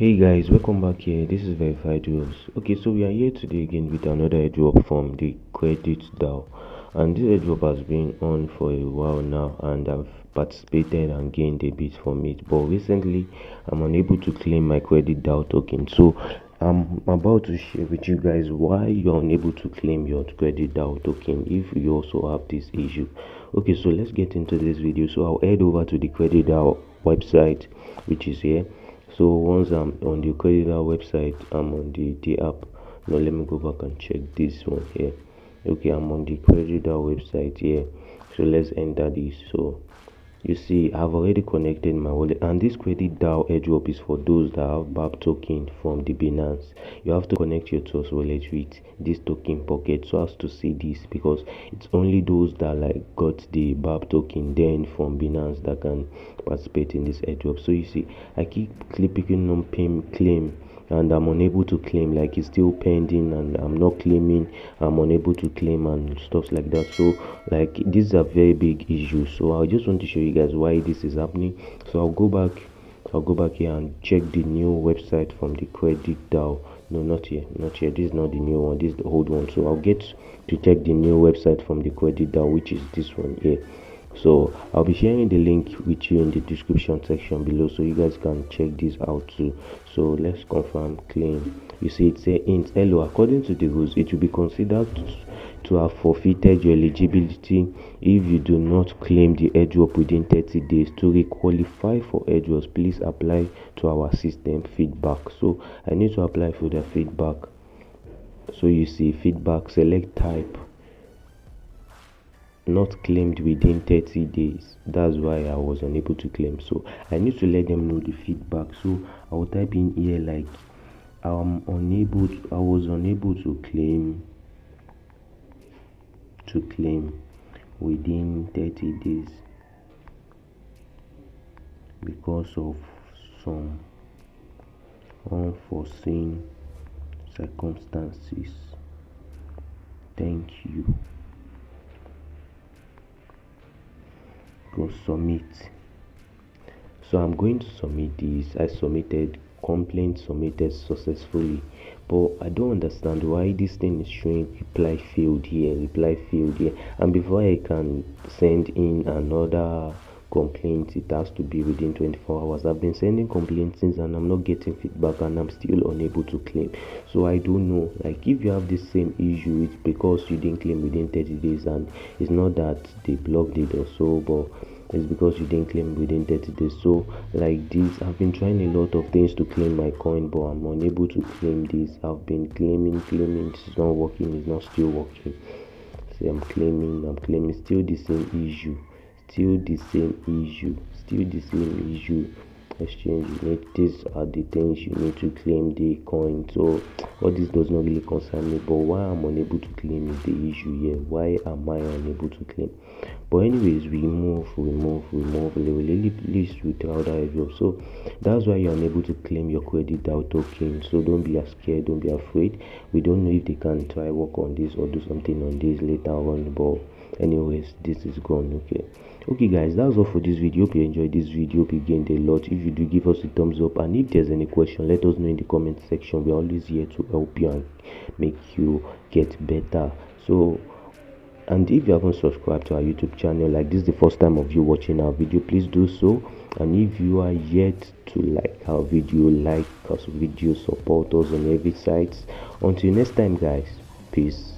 Hey guys, welcome back here. This is Verified Rules. Okay, so we are here today again with another airdrop from the Credit DAO, and this airdrop has been on for a while now, and I've participated and gained a bit from it. But recently, I'm unable to claim my Credit DAO token, so I'm about to share with you guys why you're unable to claim your Credit DAO token if you also have this issue. Okay, so let's get into this video. So I'll head over to the Credit DAO website, which is here. So once I'm on the Credit DAO website, I'm on the app. Now let me go back and check this one here. Okay, I'm on the Credit DAO website here. So let's enter this. So you see, I've already connected my wallet, and this Credit DAO airdrop is for those that have BAP token from the Binance. You have to connect your Trust wallet with this token pocket so as to see this, because it's only those that got the BAP token then from Binance that can participate in this airdrop. So you see, I keep clicking on claim, and I'm unable to claim. Like, it's still pending and I'm not claiming. I'm unable to claim and stuff like that. So like, this is a very big issue. So I just want to show you guys why this is happening. So I'll go back here and check the new website from the Credit DAO. No, not here. This is not the new one, this is the old one. So I'll get to check the new website from the Credit DAO, which is this one here. So I'll be sharing the link with you in the description section below, so you guys can check this out too. So let's confirm claim. You see, it says int hello, according to the rules it will be considered to have forfeited your eligibility if you do not claim the airdrop within 30 days. To re-qualify for airdrops, please apply to our system feedback. So I need to apply for the feedback. So you see, feedback, select type, not claimed within 30 days. That's why I was unable to claim. So I need to let them know the feedback. So I will type in here like I was unable to claim within 30 days because of some unforeseen circumstances. Thank you. Go submit. So I'm going to submit this. I submitted, complaint submitted successfully, but I don't understand why this thing is showing reply failed here, and before I can send in another complaint, it has to be within 24 hours. I've been sending complaints and I'm not getting feedback, and I'm still unable to claim. So I don't know, like, if you have the same issue, it's because you didn't claim within 30 days, and it's not that they blocked it or so, but it's because you didn't claim within 30 days. So like this, I've been trying a lot of things to claim my coin, but I'm unable to claim this. I've been claiming, it's not working, it's not still working. See, I'm claiming, still the same issue. Exchange, these are the things you need to claim the coin. So all this does not really concern me, but why I'm unable to claim is the issue here. Why am I unable to claim? But anyways, we move list with other airdrops. So that's why you're unable to claim your Credit DAO token. So don't be scared, don't be afraid. We don't know if they can try work on this or do something on this later on, but anyways, this is gone. Okay guys, that's all for this video. Hope you enjoyed this video. Hope you gained a lot. If you do, give us a thumbs up, and if there's any question, let us know in the comment section. We're always here to help you and make you get better. So, and if you haven't subscribed to our YouTube channel, like this is the first time of you watching our video, please do so. And if you are yet to like our video, support us on every site. Until next time guys, peace.